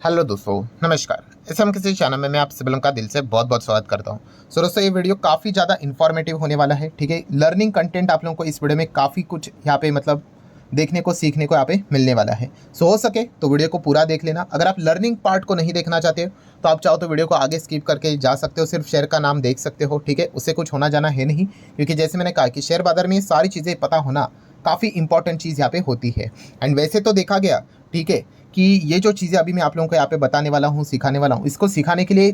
Hello दोस्तों, नमस्कार। इस हम किसी चैनल में मैं आप सभी लोगों का दिल से बहुत बहुत स्वागत करता हूं। सो दोस्तों, ये वीडियो काफ़ी ज़्यादा इन्फॉर्मेटिव होने वाला है। ठीक है, लर्निंग कंटेंट आप लोगों को इस वीडियो में काफ़ी कुछ यहाँ पे मतलब देखने को सीखने को यहाँ पे मिलने वाला है। सो हो सके तो वीडियो को पूरा देख लेना। अगर आप लर्निंग पार्ट को नहीं देखना चाहते हो तो आप चाहो तो वीडियो को आगे स्किप करके जा सकते हो, सिर्फ शेयर का नाम देख सकते हो। ठीक है, उससे कुछ होना जाना है नहीं, क्योंकि जैसे मैंने कहा कि शेयर बाजार में ये सारी चीज़ें पता होना काफ़ी इंपॉर्टेंट चीज़ यहाँ पे होती है। एंड वैसे तो देखा गया, ठीक है, कि ये जो चीज़ें अभी मैं आप लोगों को यहाँ पे बताने वाला हूँ, सिखाने वाला हूँ, इसको सिखाने के लिए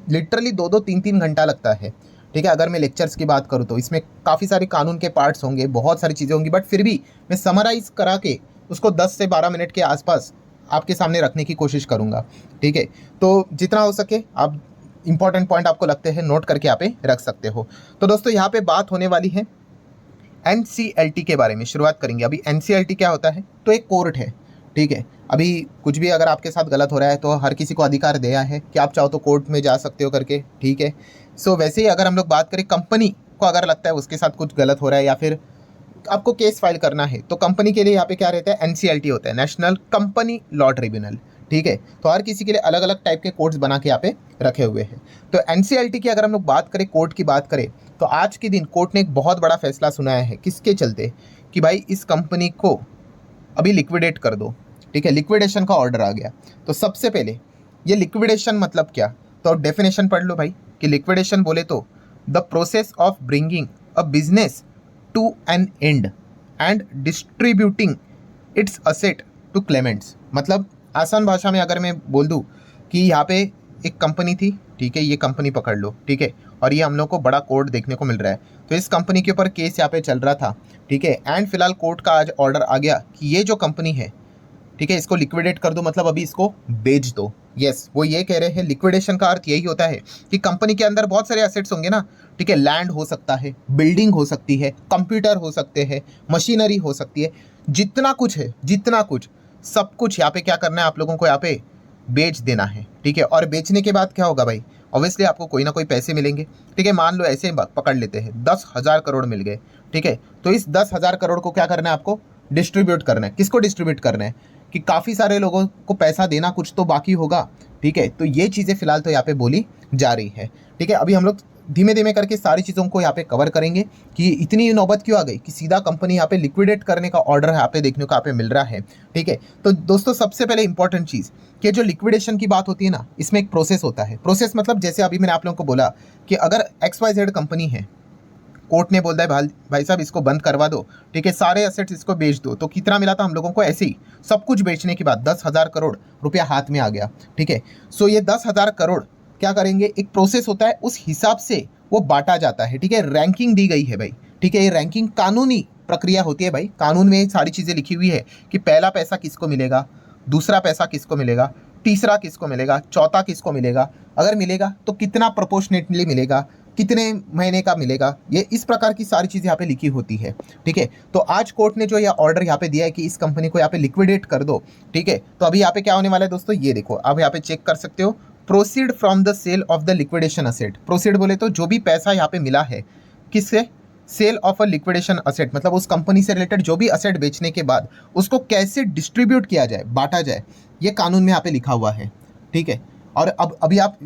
लिटरली 2-2 3-3 घंटा लगता है। ठीक है, अगर मैं लेक्चर्स की बात करूँ तो इसमें काफ़ी सारे कानून के पार्ट्स होंगे, बहुत सारी चीज़ें होंगी, बट फिर भी मैं समराइज़ करा के उसको 10 से 12 मिनट के आसपास आपके सामने रखने की कोशिश करूँगा। ठीक है, तो जितना हो सके आप इंपॉर्टेंट पॉइंट आपको लगते हैं नोट करके यहाँ पे रख सकते हो। तो दोस्तों, यहाँ पे बात होने वाली है एनसीएलटी के बारे में। शुरुआत करेंगे। अभी एनसीएलटी क्या होता है? तो एक कोर्ट है। ठीक है, अभी कुछ भी अगर आपके साथ गलत हो रहा है तो हर किसी को अधिकार दिया है कि आप चाहो तो कोर्ट में जा सकते हो करके। ठीक है, सो वैसे ही अगर हम लोग बात करें, कंपनी को अगर लगता है उसके साथ कुछ गलत हो रहा है या फिर आपको केस फाइल करना है, तो कंपनी के लिए यहाँ पे क्या रहता है? एनसीएलटी होता है, नेशनल कंपनी लॉ ट्रिब्यूनल। ठीक है, तो हर किसी के लिए अलग अलग टाइप के कोर्ट्स बना के यहाँ पे रखे हुए हैं। तो एनसीएलटी की अगर हम लोग बात करें, कोर्ट की बात करें, तो आज के दिन कोर्ट ने एक बहुत बड़ा फैसला सुनाया है। किसके चलते? कि भाई इस कंपनी को अभी लिक्विडेट कर दो। ठीक है, लिक्विडेशन का ऑर्डर आ गया। तो सबसे पहले ये लिक्विडेशन मतलब क्या? तो डेफिनेशन पढ़ लो भाई, कि लिक्विडेशन बोले तो the process of bringing a business to an end and distributing its asset to claimants. मतलब आसान भाषा में अगर मैं बोल दूँ कि यहाँ पे एक कंपनी थी, ठीक है, ये कंपनी पकड़ लो, ठीक है, और ये हम लोग को बड़ा कोर्ट देखने को मिल रहा है। तो इस कंपनी के ऊपर केस यहाँ पे चल रहा था। ठीक है, एंड फिलहाल कोर्ट का आज ऑर्डर आ गया कि ये जो कंपनी है, ठीक है, इसको लिक्विडेट कर दो, मतलब अभी इसको बेच दो। यस, वो ये कह रहे हैं, लिक्विडेशन का अर्थ यही होता है कि कंपनी के अंदर बहुत सारे एसेट्स होंगे ना। ठीक है, लैंड हो सकता है, बिल्डिंग हो सकती है, कंप्यूटर हो सकते हैं, मशीनरी हो सकती है, जितना कुछ है, जितना कुछ, सब कुछ यहाँ पे क्या करना है आप लोगों को? यहाँ पे बेच देना है। ठीक है, और बेचने के बाद क्या होगा भाई? ऑब्वियसली आपको कोई ना कोई पैसे मिलेंगे। ठीक है, मान लो ऐसे पकड़ लेते हैं 10,000 करोड़ मिल गए। ठीक है, तो इस 10,000 करोड़ को क्या करना है आपको? डिस्ट्रीब्यूट करना है। किसको डिस्ट्रीब्यूट करना है? कि काफ़ी सारे लोगों को पैसा देना कुछ तो बाकी होगा। ठीक है, तो ये चीज़ें फिलहाल तो यहाँ पे बोली जा रही है। ठीक है, अभी हम लोग धीमे धीमे करके सारी चीज़ों को यहाँ पे कवर करेंगे कि इतनी नौबत क्यों आ गई कि सीधा कंपनी यहाँ पे लिक्विडेट करने का ऑर्डर यहाँ पे देखने को यहाँ पे मिल रहा है। ठीक है, तो दोस्तों सबसे पहले इंपॉर्टेंट चीज़ कि जो लिक्विडेशन की बात होती है ना, इसमें एक प्रोसेस होता है। प्रोसेस मतलब जैसे अभी मैंने आप लोगों को बोला कि अगर XYZ कंपनी है, कोर्ट ने बोलता है भाई साहब इसको बंद करवा दो। ठीक है, सारे एसेट्स इसको बेच दो। तो कितना मिला था हम लोगों को? ऐसे ही सब कुछ बेचने के बाद 10,000 करोड़ रुपया हाथ में आ गया। ठीक है, सो ये 10,000 करोड़ क्या करेंगे? एक प्रोसेस होता है, उस हिसाब से वो बांटा जाता है। ठीक है, रैंकिंग दी गई है भाई। ठीक है, ये रैंकिंग कानूनी प्रक्रिया होती है भाई। कानून में सारी चीज़ें लिखी हुई है कि पहला पैसा किसको मिलेगा, दूसरा पैसा किसको मिलेगा, तीसरा किसको मिलेगा, चौथा किसको मिलेगा, अगर मिलेगा तो कितना प्रोपोर्शनेटली मिलेगा, कितने महीने का मिलेगा, ये इस प्रकार की सारी चीज़ यहाँ पे लिखी होती है। ठीक है, तो आज कोर्ट ने जो ये ऑर्डर यहाँ पे दिया है कि इस कंपनी को यहाँ पे लिक्विडेट कर दो। ठीक है, तो अभी यहाँ पे क्या होने वाला है दोस्तों, ये देखो, आप यहाँ पे चेक कर सकते हो, proceed from the sale of the liquidation asset. Proceed बोले तो जो भी पैसा यहाँ पे मिला है, किससे? Sale of a liquidation asset, मतलब उस कंपनी से रिलेटेड जो भी असेट बेचने के बाद उसको कैसे डिस्ट्रीब्यूट किया जाए, बांटा जाए, ये कानून में यहाँ पे लिखा हुआ है। ठीक है, और अब अभी आप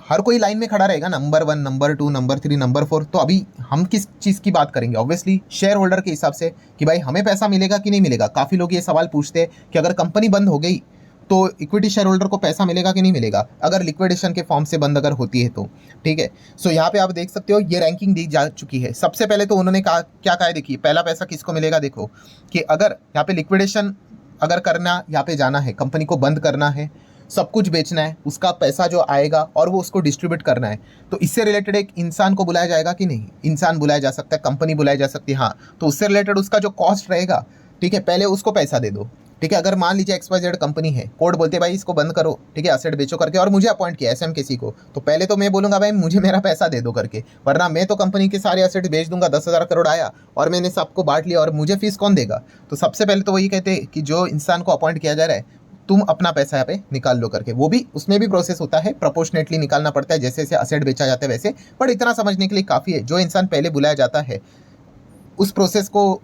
हर कोई लाइन में खड़ा रहेगा, नंबर 1, नंबर 2, नंबर 3, नंबर 4। तो अभी हम किस चीज़ की बात करेंगे? ऑब्वियसली शेयर होल्डर के हिसाब से कि भाई हमें पैसा मिलेगा कि नहीं मिलेगा। काफ़ी लोग ये सवाल पूछते हैं कि अगर कंपनी बंद हो गई तो इक्विटी शेयर होल्डर को पैसा मिलेगा कि नहीं मिलेगा, अगर लिक्विडेशन के फॉर्म से बंद अगर होती है तो। ठीक है, सो यहाँ पे आप देख सकते हो ये रैंकिंग दी जा चुकी है। सबसे पहले तो उन्होंने कहा, क्या कहा है देखिए, पहला पैसा किसको मिलेगा? देखो कि अगर यहाँ पे लिक्विडेशन अगर करना, यहाँ पे जाना है, कंपनी को बंद करना है, सब कुछ बेचना है, उसका पैसा जो आएगा और वो उसको डिस्ट्रीब्यूट करना है, तो इससे रिलेटेड एक इंसान को बुलाया जाएगा कि नहीं? इंसान बुलाया जा सकता है, कंपनी बुलाई जा सकती है, हाँ। तो उससे रिलेटेड उसका जो कॉस्ट रहेगा, ठीक है, पहले उसको पैसा दे दो। ठीक है, अगर मान लीजिए XYZ कंपनी है, कोर्ट बोलते भाई इसको बंद करो, ठीक है, एसेट बेचो करके, और मुझे अपॉइंट किया SM किसी को, तो पहले तो मैं बोलूंगा भाई मुझे मेरा पैसा दे दो करके, वरना मैं तो कंपनी के सारे एसेट बेच दूंगा। 10,000 करोड़ आया और मैंने सबको बांट लिया और मुझे फीस कौन देगा? तो सबसे पहले तो वही कहते हैं कि जो इंसान को अपॉइंट किया जा रहा है, तुम अपना पैसा यहाँ पे निकाल लो करके। वो भी, उसमें भी प्रोसेस होता है, प्रोपोर्शनेटली निकालना पड़ता है, जैसे जैसे असेट बेचा जाता है वैसे। पर इतना समझने के लिए काफ़ी है, जो इंसान पहले बुलाया जाता है उस प्रोसेस को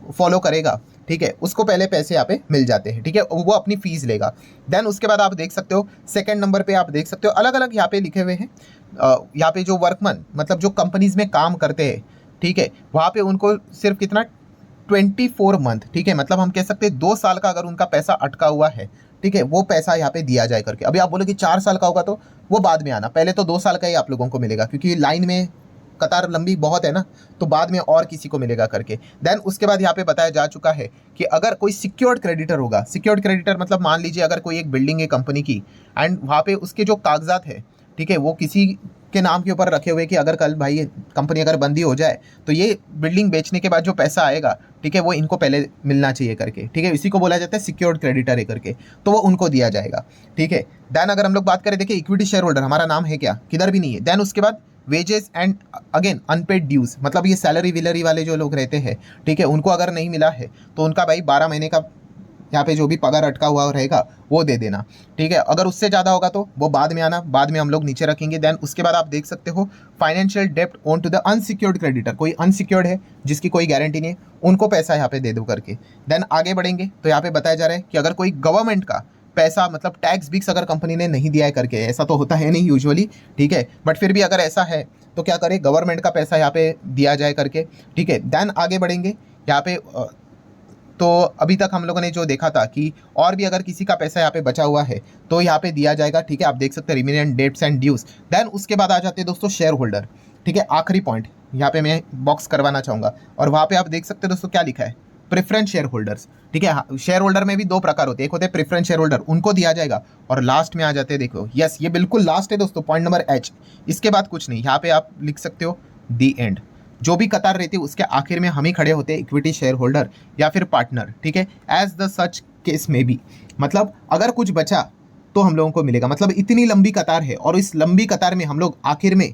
फॉलो करेगा, ठीक है, उसको पहले पैसे यहाँ पे मिल जाते हैं, ठीक है, वो अपनी फीस लेगा। देन उसके बाद आप देख सकते हो सेकंड नंबर पे आप देख सकते हो अलग अलग यहाँ पे लिखे हुए हैं। यहाँ पे जो वर्कमैन मतलब जो कंपनीज में काम करते हैं, ठीक है, वहाँ पे उनको सिर्फ कितना 24 मंथ, ठीक है, मतलब हम कह सकते हैं 2 साल का अगर उनका पैसा अटका हुआ है, ठीक है, वो पैसा यहाँ पे दिया जाए करके। अभी आप बोलो कि 4 साल का होगा तो वो बाद में आना, पहले तो 2 साल का ही आप लोगों को मिलेगा, क्योंकि लाइन में कतार लंबी बहुत है ना, तो बाद में और किसी को मिलेगा करके। देन उसके बाद यहाँ पे बताया जा चुका है कि अगर कोई सिक्योर्ड क्रेडिटर होगा, सिक्योर्ड क्रेडिटर मतलब मान लीजिए अगर कोई एक बिल्डिंग है कंपनी की एंड वहाँ पे उसके जो कागजात है, ठीक है, वो किसी के नाम के ऊपर रखे हुए कि अगर कल भाई ये कंपनी अगर बंदी हो जाए तो ये बिल्डिंग बेचने के बाद जो पैसा आएगा, ठीक है, वो इनको पहले मिलना चाहिए करके, ठीक है, इसी को बोला जाता है सिक्योर्ड क्रेडिटर है करके, तो वो उनको दिया जाएगा, ठीक है। देन अगर हम लोग बात करें, देखिए इक्विटी शेयर होल्डर हमारा नाम है क्या, किधर भी नहीं है। देन उसके बाद wages and again unpaid dues, मतलब ये सैलरी विलरी वाले जो लोग रहते हैं, ठीक है, उनको अगर नहीं मिला है तो उनका भाई 12 महीने का यहाँ पे जो भी पगार अटका हुआ रहेगा वो दे देना, ठीक है। अगर उससे ज़्यादा होगा तो वो बाद में आना, बाद में हम लोग नीचे रखेंगे। देन उसके बाद आप देख सकते हो फाइनेंशियल डेप्ट owed to the unsecured creditor, कोई अनसिक्योर्ड है जिसकी कोई गारंटी नहीं है, उनको पैसा यहाँ पे दे दो करके। देन आगे बढ़ेंगे तो यहाँ पे बताया जा रहा है कि अगर कोई गवर्नमेंट का पैसा मतलब टैक्स बिक्स अगर कंपनी ने नहीं दिया है करके, ऐसा तो होता है नहीं यूजुअली, ठीक है, बट फिर भी अगर ऐसा है तो क्या करें, गवर्नमेंट का पैसा यहाँ पे दिया जाए करके, ठीक है। देन आगे बढ़ेंगे यहाँ पे तो अभी तक हम लोगों ने जो देखा था कि और भी अगर किसी का पैसा यहाँ पे बचा हुआ है तो यहाँ पे दिया जाएगा, ठीक है, आप देख सकते हैं रिमेनिएंट डेट्स एंड ड्यूज। देन उसके बाद आ जाते हैं दोस्तों शेयर होल्डर, ठीक है, आखिरी पॉइंट यहाँ पे मैं बॉक्स करवाना चाहूँगा, और वहाँ पे आप देख सकते हैं दोस्तों क्या लिखा है, प्रेफरेंस शेयर होल्डर्स, ठीक है। शेयर होल्डर में भी 2 प्रकार होते हैं, एक होते हैं प्रेफरेंस शेयर होल्डर, उनको दिया जाएगा, और लास्ट में आ जाते हैं, देखो यस ये बिल्कुल लास्ट है दोस्तों, पॉइंट नंबर H, इसके बाद कुछ नहीं, यहाँ पे आप लिख सकते हो दी एंड। जो भी कतार रहती है उसके आखिर में हम ही खड़े होते हैं, इक्विटी शेयर होल्डर या फिर पार्टनर, ठीक है, एज द सच केस में भी, मतलब अगर कुछ बचा तो हम लोगों को मिलेगा, मतलब इतनी लंबी कतार है और इस लंबी कतार में हम लोग आखिर में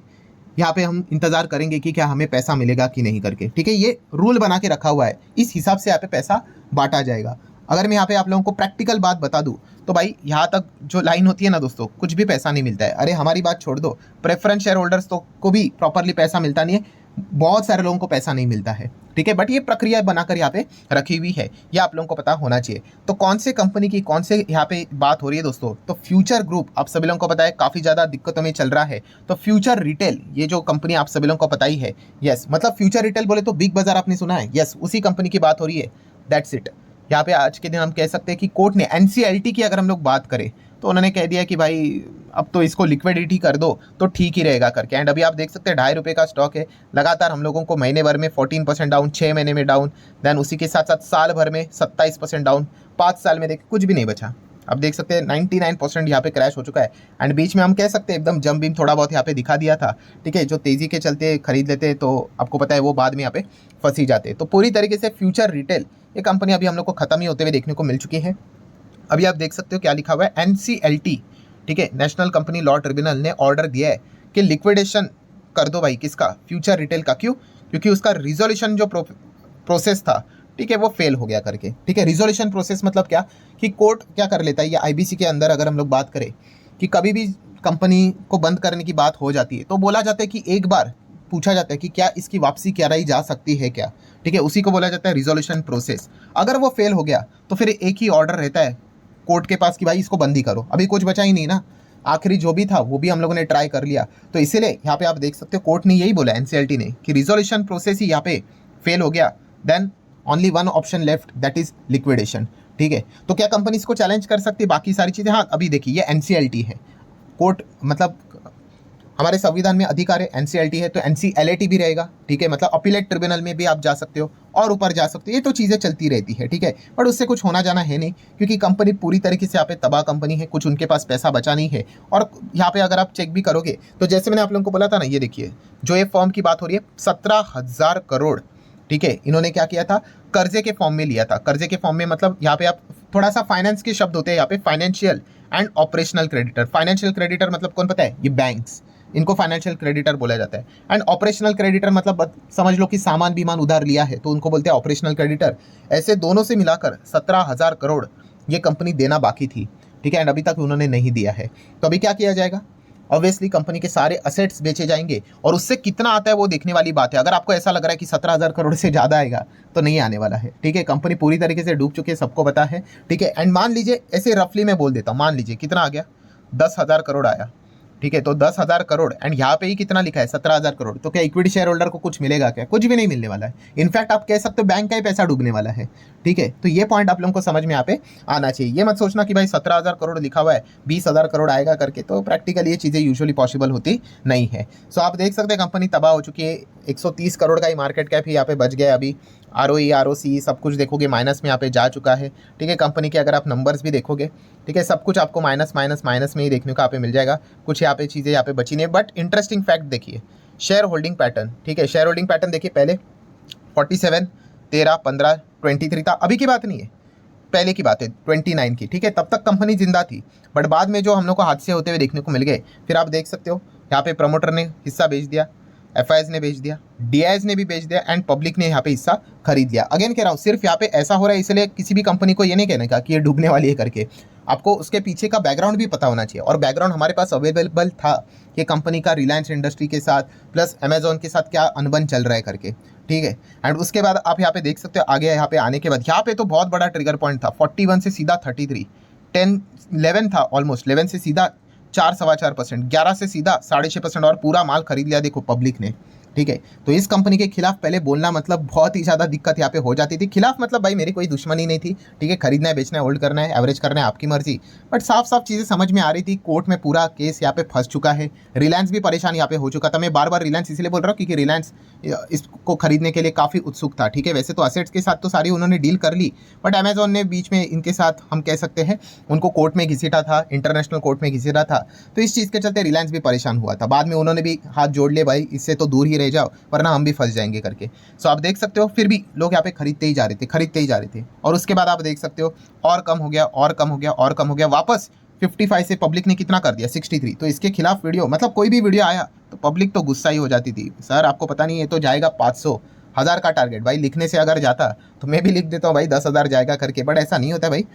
यहाँ पे हम इंतजार करेंगे कि क्या हमें पैसा मिलेगा कि नहीं करके, ठीक है, ये रूल बना के रखा हुआ है, इस हिसाब से यहाँ पे पैसा बांटा जाएगा। अगर मैं यहाँ पे आप लोगों को प्रैक्टिकल बात बता दूँ तो भाई यहाँ तक जो लाइन होती है ना दोस्तों, कुछ भी पैसा नहीं मिलता है। अरे हमारी बात छोड़ दो, प्रेफरेंस शेयर होल्डर्स तो को भी प्रॉपरली पैसा मिलता नहीं है, बहुत सारे लोगों को पैसा नहीं मिलता है, ठीक है, बट ये प्रक्रिया बनाकर यहाँ पे रखी हुई है, ये आप लोगों को पता होना चाहिए। तो कौन से कंपनी की कौन से यहाँ पे बात हो रही है दोस्तों, तो फ्यूचर ग्रुप, आप सभी लोगों को पता है काफ़ी ज़्यादा दिक्कतों में चल रहा है, तो फ्यूचर रिटेल ये जो कंपनी आप सभी लोगों को पता ही है, यस, मतलब फ्यूचर रिटेल बोले तो बिग बाजार आपने सुना है, यस, उसी कंपनी की बात हो रही है, दैट्स इट। यहाँ पे आज के दिन हम कह सकते हैं कि कोर्ट ने NCLT की अगर हम लोग बात करें तो उन्होंने कह दिया कि भाई अब तो इसको लिक्विडिटी कर दो तो ठीक ही रहेगा करके। एंड अभी आप देख सकते हैं ₹2.5 का स्टॉक है, लगातार हम लोगों को महीने भर में 14% डाउन, 6 महीने में डाउन, देन उसी के साथ साथ साल भर में 27% डाउन, 5 साल में देख कुछ भी नहीं बचा। अब देख सकते हैं 99% यहाँ पे क्रैश हो चुका है। एंड बीच में हम कह सकते हैं एकदम जंप बीम थोड़ा बहुत यहाँ पे दिखा दिया था, ठीक है, जो तेज़ी के चलते खरीद लेते तो आपको पता है वो बाद में यहाँ पे फंसी जाते। तो पूरी तरीके से फ्यूचर रिटेल ये कंपनी अभी हम लोग को खत्म ही होते हुए देखने को मिल चुकी है। अभी आप देख सकते हो क्या लिखा हुआ है, NCLT, ठीक है, नेशनल कंपनी लॉ ट्रिब्यूनल ने ऑर्डर दिया है कि लिक्विडेशन कर दो भाई किसका, फ्यूचर रिटेल का। क्यों? क्योंकि उसका रिजोल्यूशन जो प्रोसेस था, ठीक है, वो फेल हो गया करके, ठीक है। रिजोल्यूशन प्रोसेस मतलब क्या कि कोर्ट क्या कर लेता है, या IBC के अंदर अगर हम लोग बात करें कि कभी भी कंपनी को बंद करने की बात हो जाती है तो बोला जाता है कि एक बार पूछा जाता है कि क्या इसकी वापसी कराई जा सकती है क्या, ठीक है, उसी को बोला जाता है रिजोल्यूशन प्रोसेस। अगर वो फेल हो गया तो फिर एक ही ऑर्डर रहता है कोर्ट के पास कि भाई इसको बंदी करो, अभी कुछ बचा ही नहीं ना, आखिरी जो भी था वो भी हम लोगों ने ट्राई कर लिया। तो इसीलिए यहाँ पे आप देख सकते हो कोर्ट ने यही बोला, NCLT ने, कि रिजोल्यूशन प्रोसेस ही यहाँ पे फेल हो गया, then only one option left, that is liquidation, ठीक है। तो क्या कंपनी इसको चैलेंज कर सकती है, बाकी सारी चीज़ें? हाँ, अभी देखिए ये NCLT है, कोर्ट मतलब हमारे संविधान में अधिकार है, NCLT है तो NCLAT भी रहेगा, ठीक है, मतलब अपीलेट ट्रिब्यूनल में भी आप जा सकते हो और ऊपर जा सकते हो, ये तो चीज़ें चलती रहती है, ठीक है, बट उससे कुछ होना जाना है नहीं, क्योंकि कंपनी पूरी तरीके से यहाँ पे तबाह कंपनी है, कुछ उनके पास पैसा बचा नहीं है। और यहाँ पे अगर आप चेक भी करोगे तो जैसे मैंने आप लोगों को बोला था ना, ये देखिए जो ये फॉर्म की बात हो रही है 17,000 करोड़, ठीक है, इन्होंने क्या किया था, कर्जे के फॉर्म में लिया था। कर्जे के फॉर्म में मतलब यहाँ पे आप थोड़ा सा फाइनेंस के शब्द होते हैं यहाँ पे, financial and operational creditor. Financial creditor मतलब कौन पता है, ये बैंक्स, इनको फाइनेंशियल क्रेडिटर बोला जाता है। एंड ऑपरेशनल क्रेडिटर मतलब समझ लो कि सामान बीमान उधार लिया है तो उनको बोलते हैं ऑपरेशनल क्रेडिटर। ऐसे दोनों से मिलाकर 17,000 करोड़ ये कंपनी देना बाकी थी, ठीक है, एंड अभी तक उन्होंने नहीं दिया है। तो अभी क्या किया जाएगा, ऑब्वियसली कंपनी के सारे असेट्स बेचे जाएंगे और उससे कितना आता है वो देखने वाली बात है। अगर आपको ऐसा लग रहा है कि 17,000 करोड़ से ज़्यादा आएगा तो नहीं आने वाला है, ठीक है। कंपनी पूरी तरीके से डूब चुकी है, सबको पता है, ठीक है। एंड मान लीजिए ऐसे रफली मैं बोल देता हूँ, मान लीजिए कितना आ गया, 10,000 करोड़ आया, ठीक है। तो 10,000 करोड़ एंड यहाँ पे ही कितना लिखा है 17,000 करोड़, तो क्या इक्विटी शेयर होल्डर को कुछ मिलेगा क्या? कुछ भी नहीं मिलने वाला है। इनफैक्ट आप कह सकते हो बैंक का ही पैसा डूबने वाला है, ठीक है। तो ये पॉइंट आप लोगों को समझ में यहाँ पे आना चाहिए। ये मत सोचना कि भाई 17,000 करोड़ लिखा हुआ है 20,000 करोड़ आएगा करके, तो प्रैक्टिकली ये चीज़ें यूजुअली पॉसिबल होती नहीं है। सो आप देख सकते हैं कंपनी तबाह हो चुकी है, 130 करोड़ का ही मार्केट कैप ही यहाँ पे बच गया अभी। ROE ROC सब कुछ देखोगे माइनस में यहाँ पे जा चुका है, ठीक है। कंपनी के अगर आप नंबर्स भी देखोगे, ठीक है, सब कुछ आपको माइनस माइनस माइनस में ही देखने को यहाँ पे मिल जाएगा। कुछ यहाँ पे चीज़ें यहाँ पे बची नहीं। बट इंटरेस्टिंग फैक्ट देखिए, शेयर होल्डिंग पैटर्न, ठीक है। शेयर होल्डिंग पैटर्न देखिए, पहले 47, 13, 15, 23 था, अभी की बात नहीं है, पहले की बात है 29 की, ठीक है। तब तक कंपनी जिंदा थी, बट बाद में जो हम लोग को हादसे होते हुए देखने को मिल गए, फिर आप देख सकते हो यहाँ पे प्रमोटर ने हिस्सा बेच दिया, FIS ने बेच दिया, DIS ने भी बेच दिया एंड पब्लिक ने यहाँ पे हिस्सा खरीद लिया। अगेन कह रहा हूँ, सिर्फ यहाँ पे ऐसा हो रहा है इसलिए किसी भी कंपनी को ये नहीं कहने का कि ये डूबने वाली है करके। आपको उसके पीछे का बैकग्राउंड भी पता होना चाहिए, और बैकग्राउंड हमारे पास अवेलेबल था कि कंपनी का रिलायंस इंडस्ट्री के साथ प्लस अमेजोन के साथ क्या अनबन चल रहा है करके, ठीक है। एंड उसके बाद आप यहाँ पे देख सकते हो आगे यहाँ पे आने के बाद यहाँ पे तो बहुत बड़ा ट्रिगर पॉइंट था, 41 से सीधा 33, 10 11 था ऑलमोस्ट, 11 से सीधा 4-4.25%, 11 से सीधा 6.5% और पूरा माल खरीद लिया देखो पब्लिक ने, ठीक है। तो इस कंपनी के खिलाफ पहले बोलना मतलब बहुत ही ज़्यादा दिक्कत यहाँ पे हो जाती थी। खिलाफ मतलब भाई मेरी कोई दुश्मनी नहीं थी, ठीक है, खरीदना है, बेचना है, होल्ड करना है, एवरेज करना है, आपकी मर्जी। बट साफ साफ चीज़ें समझ में आ रही थी, कोर्ट में पूरा केस यहाँ पे फंस चुका है, रिलायंस भी परेशान यहाँ पे हो चुका था। मैं बार बार रिलायंस इसलिए बोल रहा हूँ क्योंकि रिलायंस इसको खरीदने के लिए काफ़ी उत्सुक था, ठीक है। वैसे तो असेट्स के साथ तो सारी उन्होंने डील कर ली, बट अमेजोन ने बीच में इनके साथ हम कह सकते हैं उनको कोर्ट में घसीटा था, इंटरनेशनल कोर्ट में घसीटा था। तो इस चीज़ के चलते रिलायंस भी परेशान हुआ था। बाद में उन्होंने भी हाथ जोड़ लिए, भाई इससे तो दूर ही रह जाओ वरना हम भी फंस जाएंगे करके। सो आप देख सकते हो फिर भी लोग यहाँ पे खरीदते ही जा रहे थे, खरीदते ही जा रहे थे। और उसके बाद आप देख सकते हो और कम हो गया, और कम हो गया, और कम हो गया, वापस 55 से पब्लिक ने कितना कर दिया 63। तो इसके खिलाफ वीडियो मतलब कोई भी वीडियो आया तो पब्लिक तो गुस्सा ही हो जाती थी, सर आपको पता नहीं है तो जाएगा 500 1000 का टारगेट। भाई लिखने से अगर जाता तो मैं भी लिख देता हूँ भाई 10,000 जाएगा करके, बट ऐसा नहीं होता है भाई।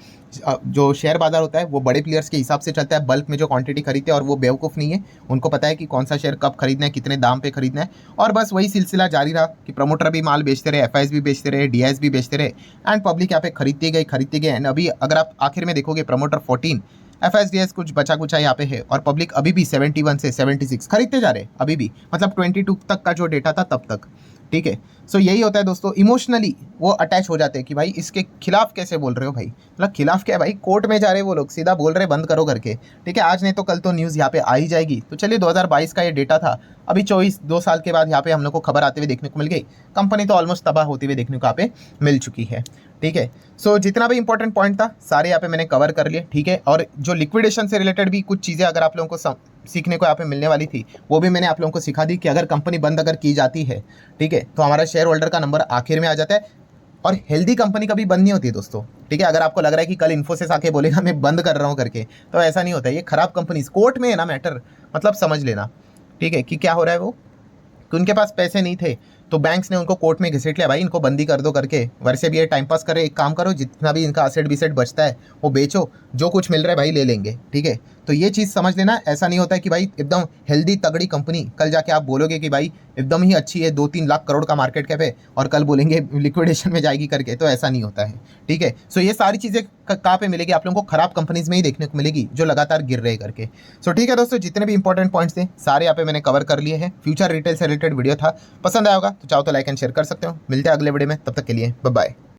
जो शेयर बाजार होता है वो बड़े प्लेयर्स के हिसाब से चलता है, बल्क में जो क्वांटिटी खरीदते हैं, और वो बेवकूफ़ नहीं है, उनको पता है कि कौन सा शेयर कब खरीदना है, कितने दाम पे खरीदना है। और बस वही सिलसिला जारी रहा कि प्रमोटर भी माल बेचते रहे, FIS भी बेचते रहे, DIS भी बेचते रहे एंड पब्लिक यहाँ पे खरीदते गए एंड अभी अगर आप आखिर में देखोगे प्रमोटर 14, FIS DIS कुछ बचा कुचा यहाँ पे है, और पब्लिक अभी भी 71 से 76 खरीदते जा रहे अभी भी, मतलब 22 तक का जो डेटा था तब तक, ठीक है। सो यही होता है दोस्तों, इमोशनली वो अटैच हो जाते हैं कि भाई इसके खिलाफ कैसे बोल रहे हो भाई, मतलब खिलाफ क्या है भाई, कोर्ट में जा रहे वो लोग, सीधा बोल रहे बंद करो करके, ठीक है। आज नहीं तो कल तो न्यूज़ यहाँ पे आ ही जाएगी। तो चलिए 2022 का ये डेटा था, अभी 2 साल के बाद यहाँ पे हम लोग को खबर आते हुए देखने को मिल गई, कंपनी तो ऑलमोस्ट तबाह होती हुई देखने को यहाँ पे मिल चुकी है, ठीक है। सो जितना भी इंपॉर्टेंट पॉइंट था सारे यहाँ पे मैंने कवर कर लिए, ठीक है। और जो लिक्विडेशन से रिलेटेड भी कुछ चीज़ें अगर आप लोगों को सीखने को यहाँ पे मिलने वाली थी वो भी मैंने आप लोगों को सिखा दी कि अगर कंपनी बंद अगर की जाती है, ठीक है, तो हमारा शेयर होल्डर का नंबर आखिर में आ जाता है। और हेल्दी कंपनी कभी बंद नहीं होती है दोस्तों, ठीक है। अगर आपको लग रहा है कि कल इन्फोसिस आके बोलेगा मैं बंद कर रहा हूँ करके, तो ऐसा नहीं होता है। ये खराब कंपनी कोर्ट में है ना मैटर, मतलब समझ लेना, ठीक है, कि क्या हो रहा है वो, कि उनके पास पैसे नहीं थे तो बैंक्स ने उनको कोर्ट में घसीट लिया, भाई इनको बंदी कर दो करके। वैसे भी ये टाइम पास करे, एक काम करो जितना भी इनका असेट बिसेट बचता है वो बेचो, जो कुछ मिल रहा है भाई ले लेंगे, ठीक है। तो ये चीज़ समझ लेना, ऐसा नहीं होता है कि भाई एकदम हेल्दी तगड़ी कंपनी कल जाके आप बोलोगे कि भाई एकदम ही अच्छी है, 2-3 लाख करोड़ का मार्केट कैप है, और कल बोलेंगे लिक्विडेशन में जाएगी करके, तो ऐसा नहीं होता है, ठीक है। सो ये सारी चीज़ें कहाँ पे मिलेगी आप लोगों को, खराब कंपनीज में ही देखने को मिलेगी जो लगातार गिर रहे करके। सो ठीक है दोस्तों, जितने भी इंपॉर्टेंट पॉइंट्स थे सारे यहाँ पे मैंने कवर कर लिए हैं। फ्यूचर रिटेल से रिलेटेड वीडियो था, पसंद आया होगा तो चाहो तो लाइक एंड शेयर कर सकते हो। मिलते हैं अगले वीडियो में, तब तक के लिए बाय बाय।